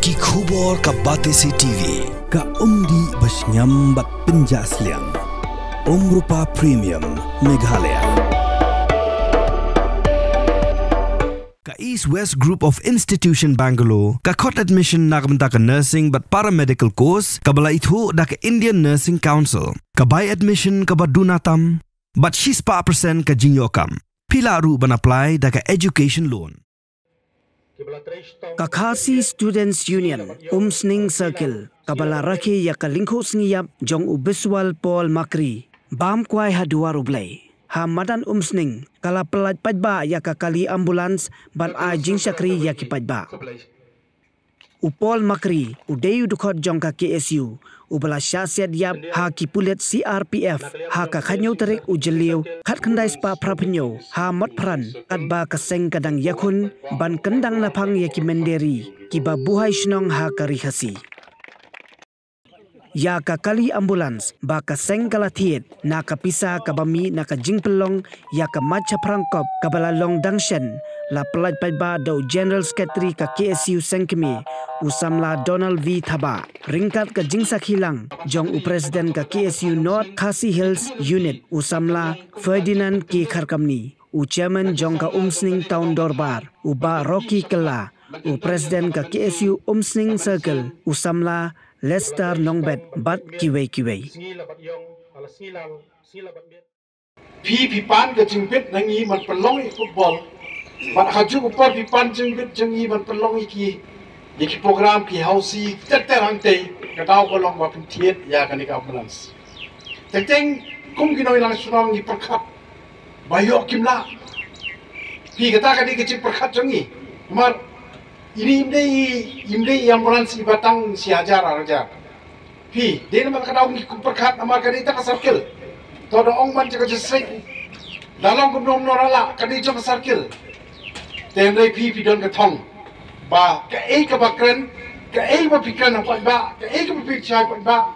Ki khubor ka Batesi TV. Ka umdi basnyambat penjaslian. Rupa Premium Meghalaya. Ka East West Group of Institution Bangalore. Ka khot admission nagamta ka nursing but paramedical course. Ka bala ithu da ka Indian Nursing Council. Ka buy admission ka badunatam. But 6% ka jinyokam. Pila ru ban apply da ka education loan. Kakasi Students Union, Umsning Circle, Kabala Raki Yakalingko Sniyap, Jong Ubiswal Paul Makri, Bam Kwai Haduaru Blay, Hamadan Umsning, Kala Pelat Padba Yakakali Ambulance, Ban A Jing Shakri Yakipadba. Upol Makri, Udayu Dukot Jongka KSU, Ubala Syasiat Yap, Ha Kipulet CRPF, Ha Kakanyo Tarik Ujeliu, Kat Kendai Spa Prapenyo, Ha Mat Pran, Kadba Kaseng Kadang Yakun, Ban Kendang Napang Yaki Menderi, Kiba Buhai Shnong Ha Karihasi. Ya Kakali Ambulance, Ba Kaseng Kalatiet, Na Kapisa Kabami Na Kajing Pelong, Ya Kamacha Prangkop, Kabala Long Dangshen, La Pelaj Padba Dau General Secretary ka KSU Sengkemi, Usamla Donald V. Thaba, Ringkat ka Jingsak Hilang, Jong U President ka KSU North Khasi Hills Unit, Usamla Ferdinand K. Kharkamni, U Chairman Jong ka Umsning Town Dorbar, Uba Rocky Kala, U President ka KSU Umsning Circle, Usamla Lester Nongbet Bat Kiwei Kiwei. Pi pan ke jingpit nangi man pelong i football. Man haju upar pi pan jingpit jangi man pelong iki. Iki program ki hausi tetter hangte kadau ko long wa pintiet ya kan ka ambulance. Teng kum kinoi lang sunong ni perkhat. Bayo kimla. Pi kata kadi kecil perkhat jangi. Mar ini imdei ambulans ibatang si hajar araja. Pi, dia nama kadang ni perkat nama kadi tak sarkel. Todo ong man jaga jesai. Dalam kumnom norala kadi jaga sarkel. Tendai pi don ketong. Ba ke ka bakren, ke ba pikan apa ba, ke ka pikchai ba.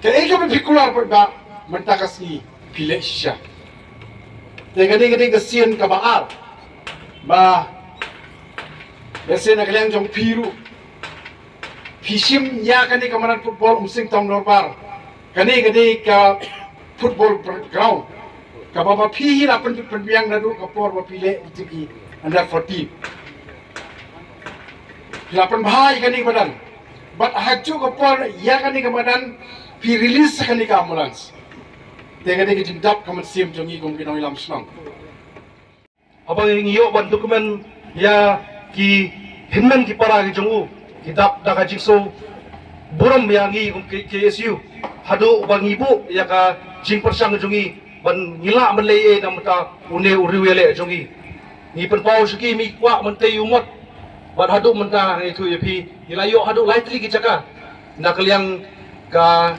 Ke ka pikular ba, mentakasi pilesya. Kadi kesian ka baar. Ba Biasa nak kalian jom piru, pisim ya kani kamaran football Umsning Town Dorbar, kani ke football ground, kababa pi lah penbiang nadu kapor bapile tiki under 14. Lapan bahai kani badan, but haju kapor ya kani kamadan pi release kani ke ambulance. Tengah ke jindap kaman sim jongi kumkinoi lam senang. Apa yang iyo ban dokumen ya ki hinman ki para ki jongu kitab da ka jikso buram yangi KSU hado bang ibu ya ka jing persang jongi ban ngila menlei nam ta une uriwele jongi ni pen pau ski mi kwa men te yumot ban hado menta itu yapi ilayo hado lightly ki jaka na kaliang ka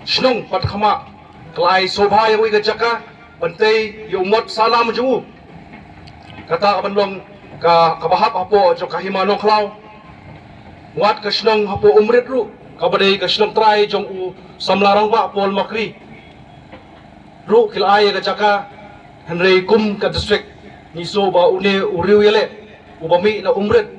snong pat khama klai sobha yawi ka jaka ban te yumot salam jongu kata ban long ka kabahap hapo jo kahimano klau wat ka snong hapo umrit ru kabadai ka snong trai jong u samlarang ba Paul Makri ru kilai ka jaka henry kum ka district niso ba une uriu yele ubami na umrit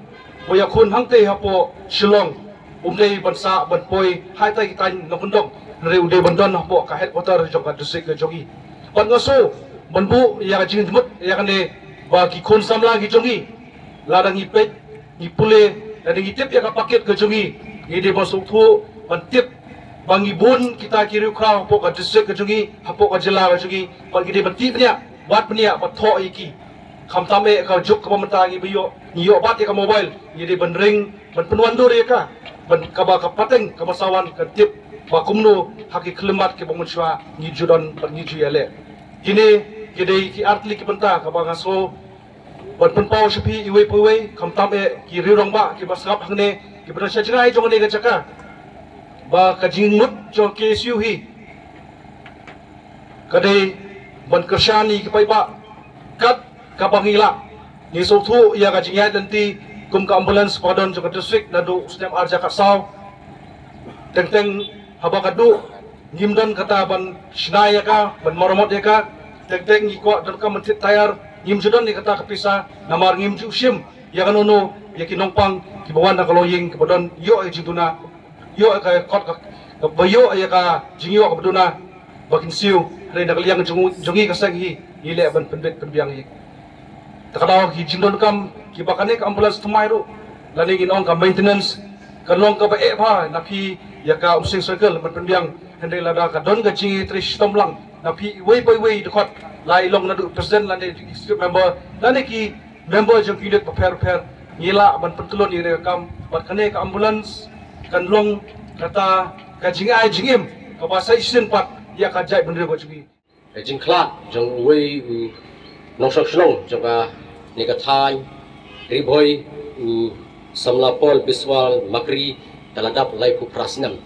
boya khun hangte hapo Shillong umdei bansa banpoi hai tai tan na bundong henry ude bandon hapo ka headquarter jong ka district ka jogi ban ngaso banbu ya jingmut ya kane bagi kon samla gi jongi ladang ipet ipule ladang itip ya ka paket ke jongi ide masuk thu bantip bangi bun kita kiri kra hapo ka district ke jongi hapo ka jila ke jongi ban gide bantip nya wat pnia patho iki kham tame ka juk ka pamenta gi biyo niyo bat ya ka mobile ide ban ring ban penwandur ya ka ban ka ba ka pateng ka masawan ka tip ba kumno haki klemat ke banguswa ni judon ban ni juyale kini gide ki artli ki penta ka ba ngaso ban penpau sepi iwe pewe kam tabe ki rirong ba ki basap hangne ki berasa jerai jong ne ga jaka ba ka jingmut jo KSU hi kadai ban kersyani ki pai ba kat ka bangila ni so thu ya ga jingya danti kum ka ambulance padon jo ka district nadu stem arja ka saw teng haba kadu ngimdan kata ban shnaya ka ban moromot ya ka teng ni ko dan ka mentit tayar ngim judon ni kata kapisa namar ngim jusim ya kan ono ya kinongpang kibawan na kaloying kabadon yo ay jintuna yo ay kot ka bayo ay ka jingyo kabadona bakin siu re nakaliang jongi kasagi ile ban pendek penbiang hi takadaw ki jindon kam ki bakane ka ambulance tumairo lani ginong ka maintenance kanong ka bae pa napi ya ka umsing circle ban penbiang hende lada ka don ka jingi trish tomlang napi way dekot lai long na du president lani member lani ki member jong kidet prepare ngila ban pentulon ire kam bakane ka ambulance kan long kata ka jingai jingim ka basa isen pat ya ka jai bendera ko chugi jing klat jong wei nong sok shlong jong ka ni ka thai ri boy samla pol biswal makri taladap lai ku prasnam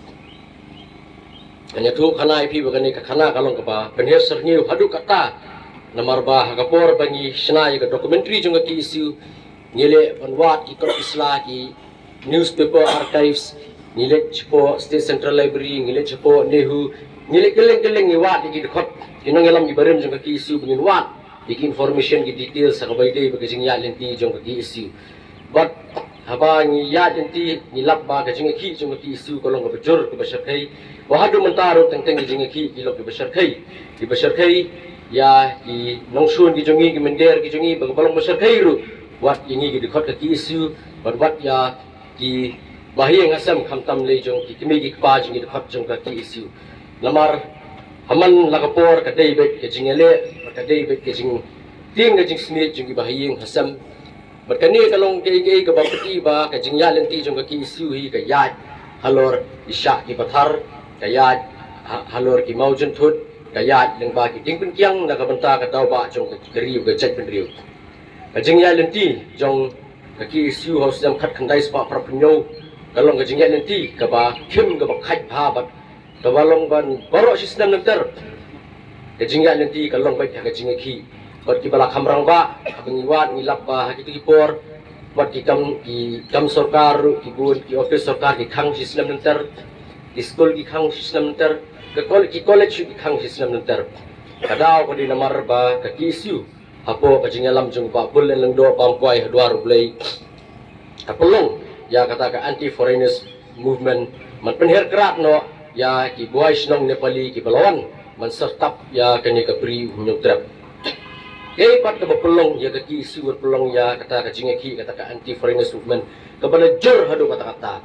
anya tu khana ipi bagani ka khana kalong ka ba penher serniu hadu kata namar ba hakapor bangi snai ka documentary jong ka isu ngile banwat ki kor isla ki newspaper archives ngile chipo state central library ngile chipo nehu ngile geleng ni wat di khot kinong elam gi barem jong ki isu bungin wat di information gi details sa kabay day bagajing ya lenti jong ki isu but haba ni ya lenti ni lap ba gajing ki jong ki isu kolong ka bajur ka basar kai wa hadu mentaro teng gajing ki ilok ki basar kai ya ki nongsun gi jongi gi mender gi jongi bagbalong basar kai ru wat ini gi khot ka ki isu wat ya ki bahaya ngasam khamtam le jong ki kimi gi pa jing gi khot jong ka ki isu lamar haman lakapor ka David ke jingele ka David ke jing ting ke jing smith jing gi bahaya ngasam berkani kalong ke ka bapati ba ka jing ya lenti jong ka ki isu hi ka ya halor isya ki pathar ka ya halor ki maujun thut ka ya leng ba ki ting pin kyang na ka banta ka daw ba jong ka riu ka chat pin riu ka jing ya lenti jong ka ki isu haus jam khat khandai spa prapunyo kalong ka jing ya lenti ka ba kim ka ba khat pha ba ka balong ban baro sistem nanter ka jing ya lenti kalong ba ka jing ki bat ki bala khamrang ba abingiwat ngilap ba hakitu ki por bat ki kam sarkar ki bun ki office sarkar ki khang sistem nanter ki school ki khang sistem nanter ka college ki khang sistem nanter kadaw ko di namar ba ka ki isu apo ka jing alam jung ba bul lang do pamkwai hadwar blai apolong ya kata ka anti foreigners movement man penher kerat no ya ki boys nong Nepali ki balawan man sertap ya kani ka pri hunyong trap pat ka bapulong ya ka ki isu bapulong ya kata ka jingeki kata ka anti foreigners movement ka bala jor hadu kata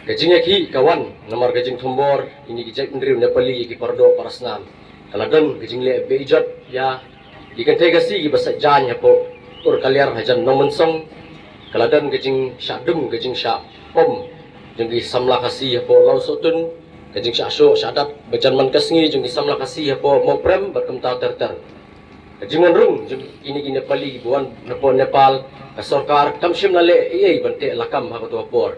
ka jingeki kawan namar ka jing thumbor ini ki jek ndriu Nepali ki pardo parasnam kaladan ka jingle beijat ya ikan tega si ki basa jan ya po ur kaliar hajan nomensong kaladan ka jing syadum ka jing sya pom jeng di samla kasih po lau sotun kajing syasho syadat bajan man kasngi jeng di samla kasih po mo prem berkem tau ter kajing manrung jeng ini Nepali buan Nepal ka sarkar kamshim nale ei bante lakam ha ko por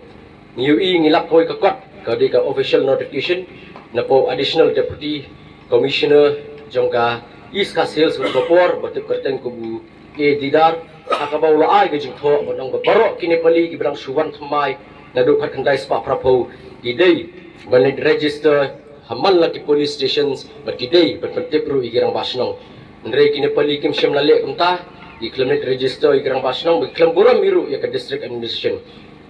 niui ngilap koi ka kwat ka di ka official notification na po additional deputy commissioner jong ka East ka sales ko por batip kerteng ko bu e didar akabaw la ay kajing tho bonong baro ki Nepali ki brang suwan thamai nadu khat khandai spa prapo idei banid register hamal la ki police stations but idei but pentepru igirang basnong ndre ki Nepali kim syam lale kumta di kilometer register igirang basnong bi klam buram miru ya ka district administration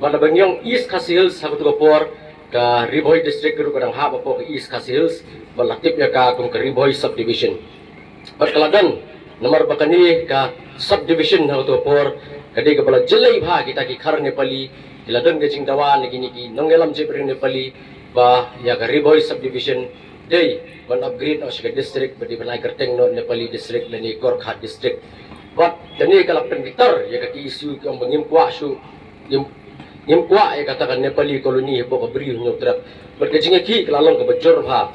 mana bangyong East Khasi Hills ha ko por ka Riboy district ru kadang ha po ka East Khasi Hills balatip ya ka kum ka Riboy subdivision but kaladan nomor bakani ka subdivision ha ko por kadi ka bala jelai bha kita ki khar Nepali iladan gajing dawan lagi niki nongelam jepring Nepali ba ya ka Riboy subdivision day one upgrade o siya district badi banay kerteng no Nepali district lani Gorkha district but tani kalapten gitar ya ka isu ang bangimkwa su ngimkwa ya katakan Nepali koloni po ka bri nyo trap but gajing ki kalalong ka bajor ha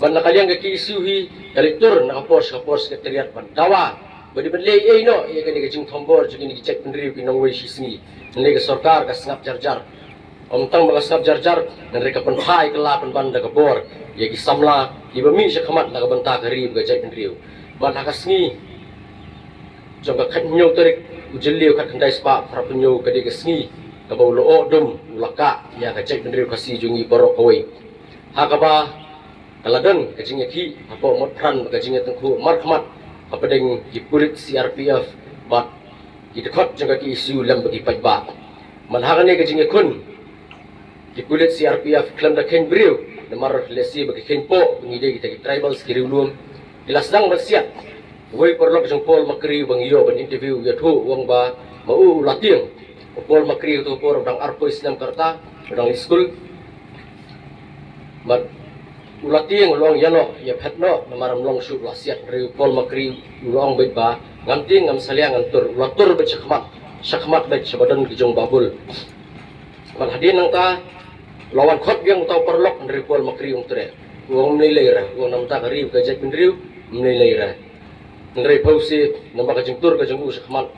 ban nakaliang ka isu hi kalitur na kapors sekretariat bandawa badi banlay ay no ya ka gajing thombor jigi ni check pendriu kinongway sisngi nilai ke sarkar ka snap jar omtang mga snap jar nilai ka panthai kala panbanda ka bor ya ki samla iba mi siya kamat na ka banta ka rib ka jay pendriu ban hakasngi jong ka khanyo tarik ujeliu ka khandai spa prapunyo ka di ka sngi ka bawlo o dum ulaka ya ka jay pendriu ka si jungi baro kawai hakaba kaladan ka jingi ki apo motran ka jingi tengku markhamat kapadeng ipulit CRPF bat kita kot jaga ki isu lam bagi pajba manhagan ni kajing ikun di kulit CRPF klam da ken brio namar lesi bagi ken po pengide kita ki tribals kiri ulum dilasdang bersiap woi perlok jong Paul Makri bang iyo ban interview ya thu wang ba mau latiang Paul Makri tu por dang arpo Islam karta dang school mat ulatiang long yano ya phetno namaram long shu lasiat ri Paul Makri long bet ba ngamting ngam saliang antur ulatur bet syakmat bet sabadan ki jong babul man hadin nang ta lawan khot yang tau perlok dari Paul Makri ung tre wong nilai ra wong nam ta kari ka jek pendriu nilai ra nilai pausi nama ka jengtur ka jeng syakmat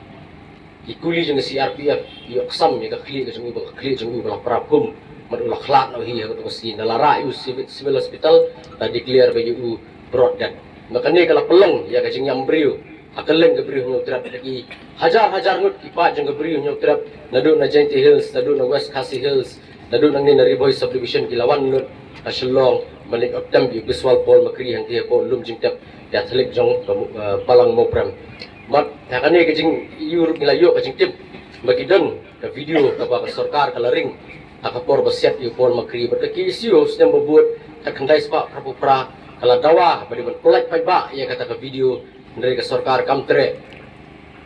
ikuli jeng CRPF yo ksam ya ka kli ka jeng ba kli jeng ba prapum madulah kelak no hiya ka mesin dalara civil hospital tadi clear bagi u broad dan makanya kalau pelong ya ka jeng yambriu akaleng ka briu no trap lagi hajar ngut kipa jeng ka briu no trap nadu na Jainti Hills nadu na West Khasi Hills nadu nang ni na Riboy subdivision kilawan nut asyalong balik optam bi visual Paul Makri hang dia po lum jing tap ya thlik jong palang mopram mat hakane ka jing yur milayo ka jing tip bagi don ka video ka ba sarkar kalaring akapor basiat yu Paul Makri berkaki isu sedang berbuat tak kendai sepak prapupra kala dawa bagi berkolek paiba ia kata ke video dari ke sarkar kamtre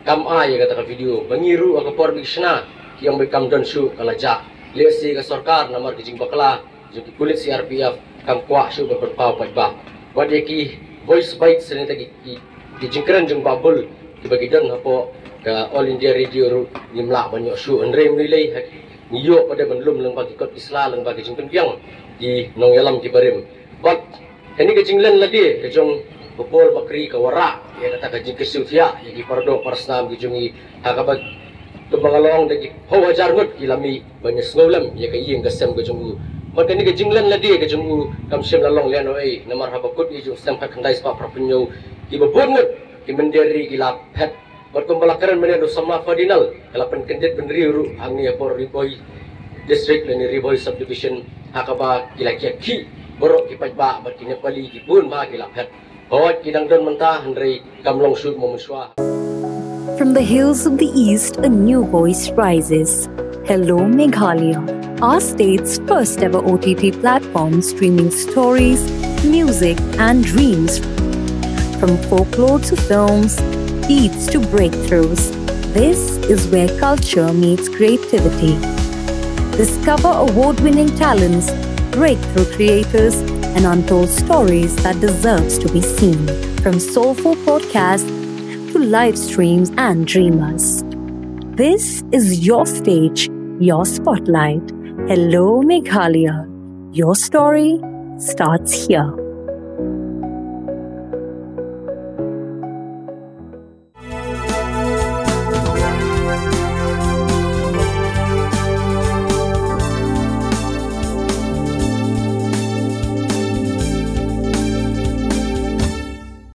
kam a ia kata ke video mengiru akapor bisna yang bekam don shu kala ja lesi ke sarkar namar kijing bakla jadi kulit CRPF kam kwa shu berpau paiba wadi ki voice bite seneta ki jingkran jeng babul bagi don hapo ke All India Radio nimla banyak shu andre nilai niyo pada belum lang bagi kot isla lang bagi jing penpiang di nong yalam di barim but kani ke jinglan lagi ke jong Paul Makri ka wara ya kata ka jing kesutia ya ki pardo parsnam ki jongi hakabag tubangalong dagi ho hajar ngut ilami banyak ngolam ya ka yeng kasem ke jong but kani ke jinglan lagi ke jong kam sem lalong lian oi namar habakut i jong stem ka kandai spa prapunyo ki babon ngut ki menderi ki lapet berkumpulkan meneru sama Fadinal kalapan kendit pendiriu hangi apor Riboy district leni Riboy subdivision hakaba kilaki borok kipajba berkini pali kipun ba kilapet hot kidang don mentah hendrei kamlong sud momuswa. From the hills of the east a new voice rises. Hello Meghalaya, our state's first ever OTT platform streaming stories, music and dreams from folklore to films, beats to breakthroughs. This is where culture meets creativity. Discover award-winning talents, breakthrough creators, and untold stories that deserves to be seen. From soulful podcasts to live streams and dreamers. This is your stage, your spotlight. Hello Meghalaya. Your story starts here.